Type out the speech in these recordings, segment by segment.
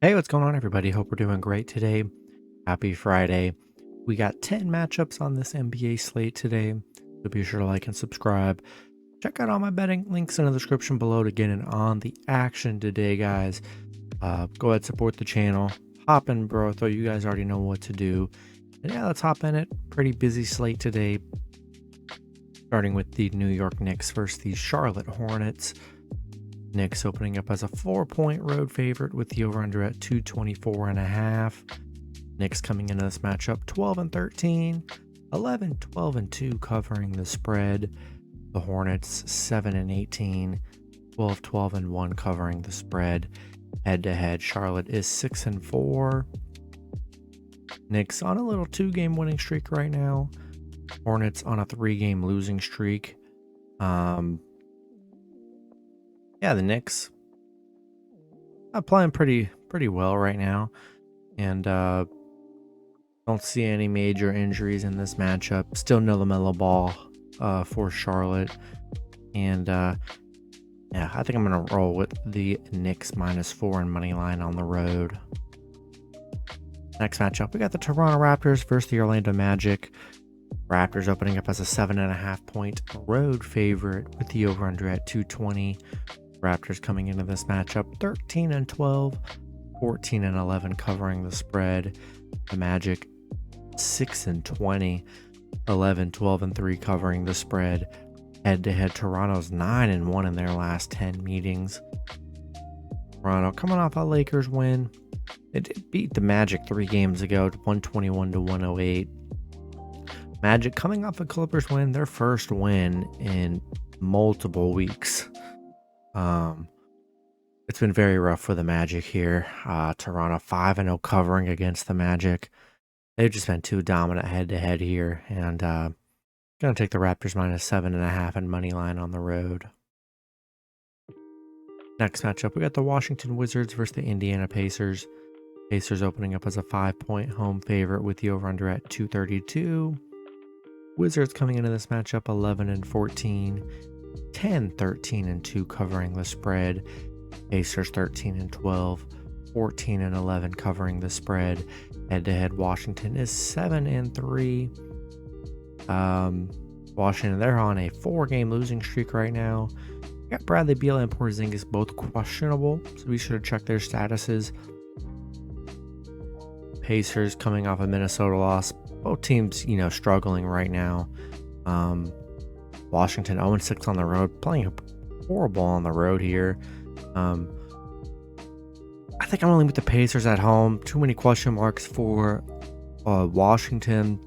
Hey, what's going on, everybody? Hope we're doing great today. Happy Friday. We got 10 matchups on this NBA slate today, so be sure to like and subscribe. Check out all my betting links in the description below to get in on the action today, guys. Go ahead, support the channel. Hop in, bro. So you guys already know what to do. And yeah, let's hop in it. Pretty busy slate today. Starting with the New York Knicks versus the Charlotte Hornets. Knicks opening up as a 4-point road favorite with the over-under at 224.5. Knicks coming into this matchup 12-13, 11-12-2 covering the spread. The Hornets 7-18, 12-12-1 covering the spread. Head-to-head, Charlotte is 6-4. Knicks on a little 2-game winning streak right now. Hornets on a 3-game losing streak. Yeah, the Knicks are playing pretty well right now, and don't see any major injuries in this matchup. Still no LaMelo Ball for Charlotte, and yeah, I think I'm gonna roll with the Knicks -4 and money line on the road. Next matchup, we got the Toronto Raptors versus the Orlando Magic. Raptors opening up as a 7.5-point road favorite with the over-under at 220. Raptors coming into this matchup 13-12, 14-11 covering the spread. The Magic 6-20, 11-12-3 covering the spread. Head-to-head, Toronto's 9-1 in their last 10 meetings. Toronto coming off a Lakers win. They did beat the Magic 3 games ago, 121-108. Magic coming off a Clippers win, their first win in multiple weeks. It's been very rough for the Magic here. Toronto 5-0 covering against the Magic. They've just been too dominant head-to-head here, and gonna take the Raptors -7.5 and money line on the road. Next matchup, we got the Washington Wizards versus the Indiana Pacers. Pacers opening up as a 5-point home favorite with the over-under at 232. Wizards coming into this matchup 11-14. 10-13-2 covering the spread. Pacers 13-12, 14-11 covering the spread. Head-to-head, Washington is 7-3. Washington, they're on a 4-game losing streak right now. Got Bradley Beal and Porzingis both questionable, so we should have checked their statuses. Pacers coming off a Minnesota loss. Both teams, struggling right now. Washington 0-6 on the road, playing horrible on the road here. I think I'm only with the Pacers at home. Too many question marks for Washington,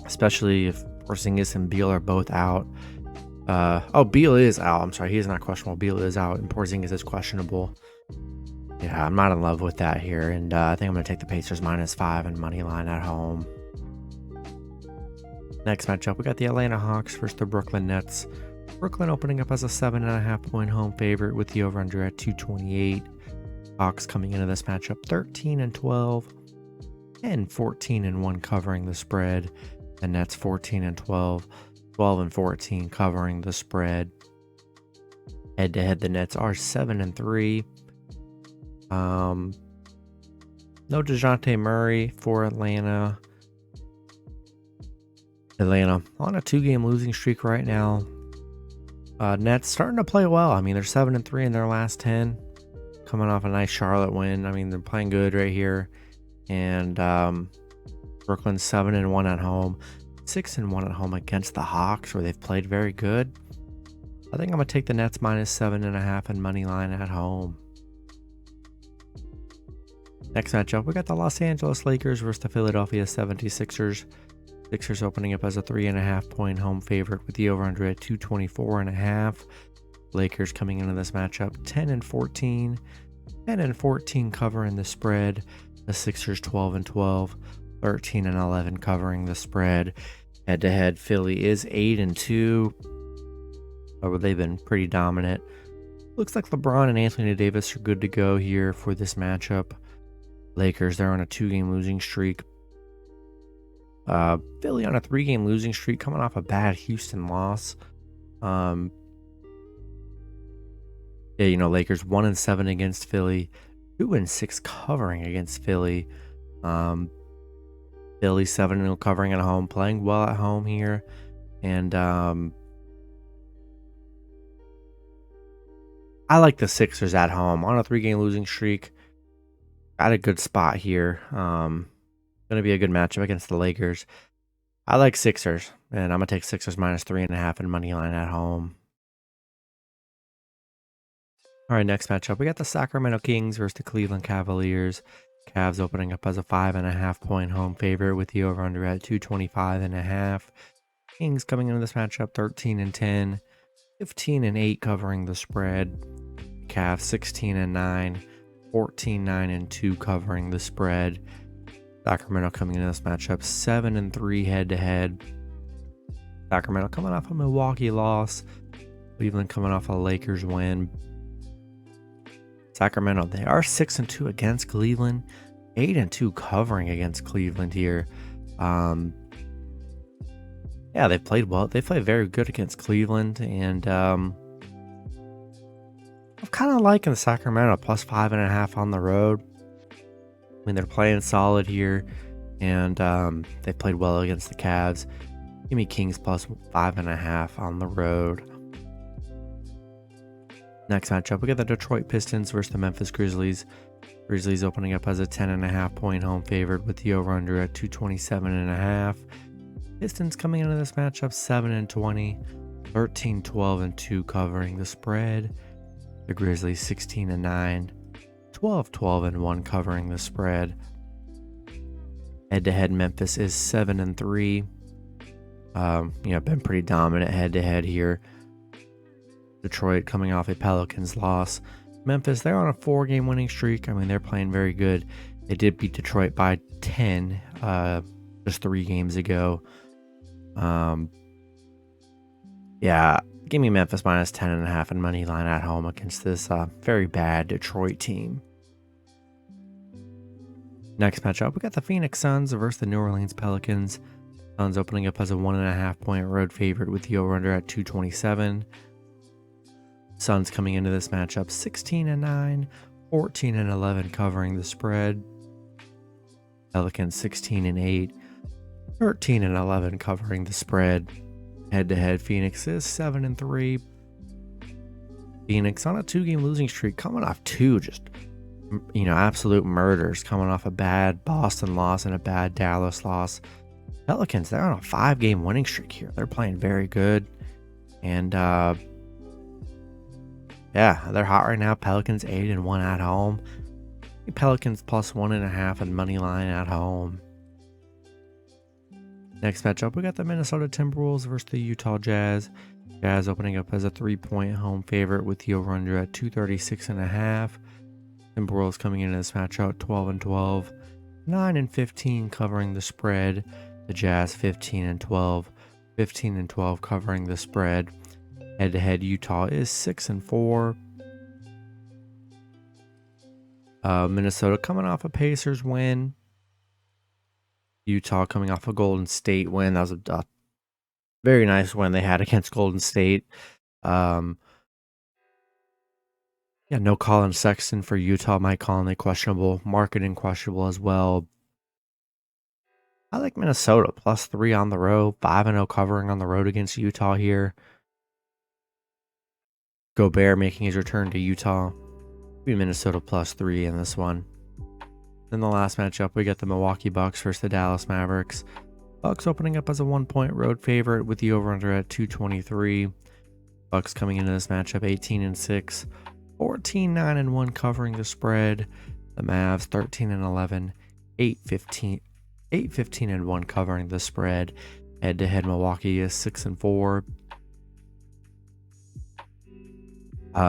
especially if Porzingis and Beal are both out. Beal is out. I'm sorry, he is not questionable. Beal is out, and Porzingis is questionable. Yeah, I'm not in love with that here, and I think I'm going to take the Pacers -5 and money line at home. Next matchup, we got the Atlanta Hawks versus the Brooklyn Nets. Brooklyn opening up as a 7.5-point home favorite with the over-under at 228. Hawks coming into this matchup 13-12 and 14-1 covering the spread. The Nets 14-12, 12-14 covering the spread. Head-to-head, the Nets are 7-3. No DeJounte Murray for Atlanta. Atlanta on a 2-game losing streak right now. Nets starting to play well. I mean, they're 7-3 in their last 10, coming off a nice Charlotte win. I mean, they're playing good right here. And Brooklyn's 7-1 at home, 6-1 at home against the Hawks, where they've played very good. I think I'm gonna take the Nets -7.5 and money line at home. Next matchup, we got the Los Angeles Lakers versus the Philadelphia 76ers. Sixers opening up as a 3.5-point home favorite with the over-under at 224.5. Lakers coming into this matchup 10-14, 10-14 covering the spread. The Sixers 12-12, 13-11 covering the spread. Head-to-head, Philly is 8-2. They've been pretty dominant. Looks like LeBron and Anthony Davis are good to go here for this matchup. Lakers, they're on a 2-game losing streak. Philly on a 3-game losing streak, coming off a bad Houston loss. Lakers 1-7 against Philly, 2-6 covering against Philly. Philly 7-0 covering at home, playing well at home here. And I like the Sixers at home on a 3-game losing streak. Got a good spot here. Going to be a good matchup against the Lakers. I like Sixers, and I'm going to take Sixers minus 3.5 and money line at home. All right, next matchup. We got the Sacramento Kings versus the Cleveland Cavaliers. Cavs opening up as a 5.5-point home favorite with the over-under at 225.5. Kings coming into this matchup 13-10, 15-8 covering the spread. Cavs 16-9, 14-9-2 covering the spread. Sacramento coming into this matchup 7-3 head-to-head. Sacramento coming off a Milwaukee loss. Cleveland coming off a Lakers win. Sacramento, they are 6-2 against Cleveland, 8-2 covering against Cleveland here. Yeah, they played well. They played very good against Cleveland, and I'm kind of liking the Sacramento plus 5.5 on the road. I mean, they're playing solid here, and they played well against the Cavs. Give me Kings plus 5.5 on the road. Next matchup, we got the Detroit Pistons versus the Memphis Grizzlies. Grizzlies opening up as a 10.5-point home favorite with the over-under at 227.5. Pistons coming into this matchup 7-20, 13-12-2 covering the spread. The Grizzlies 16-9, 12-12-1 covering the spread. Head-to-head, Memphis is 7-3. Been pretty dominant head-to-head here. Detroit coming off a Pelicans loss. Memphis, they're on a 4-game winning streak. I mean, they're playing very good. They did beat Detroit by 10 just 3 games ago. Yeah, give me Memphis minus 10.5 and money line at home against this very bad Detroit team. Next matchup, we got the Phoenix Suns versus the New Orleans Pelicans. Suns opening up as a 1.5-point road favorite with the over-under at 227. Suns coming into this matchup 16-9, 14-11 covering the spread. Pelicans 16-8, 13-11 covering the spread. Head-to-head, Phoenix is 7-3. Phoenix on a 2-game losing streak, coming off 2 just absolute murders, coming off a bad Boston loss and a bad Dallas loss. Pelicans, they're on a 5-game winning streak here. They're playing very good, and yeah, they're hot right now. Pelicans 8-1 at home. Pelicans plus 1.5 and money line at home. Next matchup, we got the Minnesota Timberwolves versus the Utah Jazz. Jazz opening up as a 3-point home favorite with the over-under at 236.5. Timberwolves coming into this matchup 12-12, 9-15 covering the spread. The Jazz 15-12, 15-12 covering the spread. Head-to-head, Utah is 6-4. Minnesota coming off a Pacers win. Utah coming off a Golden State win. That was a very nice win they had against Golden State. No Colin Sexton for Utah. Mike Conley questionable. Marketing questionable as well. I like Minnesota plus 3 on the road. 5-0 covering on the road against Utah here. Gobert making his return to Utah. Be Minnesota plus 3 in this one. In the last matchup, we got the Milwaukee Bucks versus the Dallas Mavericks. Bucks opening up as a 1-point road favorite with the over-under at 223. Bucks coming into this matchup 18-6, 14-9-1 covering the spread. The Mavs 13-11, 8-15-1 covering the spread. Head-to-head, Milwaukee is 6-4.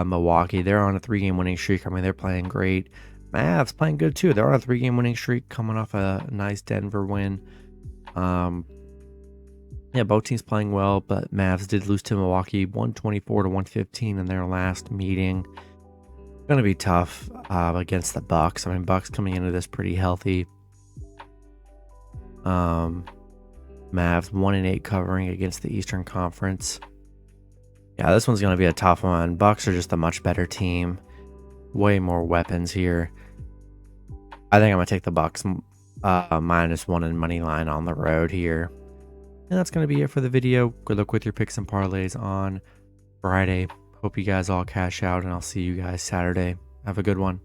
Milwaukee, they're on a 3-game winning streak. I mean, they're playing great. Mavs playing good too. They're on a 3-game winning streak, coming off a nice Denver win. Both teams playing well, but Mavs did lose to Milwaukee 124-115 in their last meeting. Going to be tough against the Bucks. I mean, Bucks coming into this pretty healthy. Mavs 1-8 covering against the Eastern Conference. Yeah, this one's going to be a tough one. Bucks are just a much better team. Way more weapons here. I think I'm gonna take the Bucks -1 in money line on the road here. And that's gonna be it for the video. Good luck with your picks and parlays on Friday. Hope you guys all cash out, and I'll see you guys Saturday. Have a good one.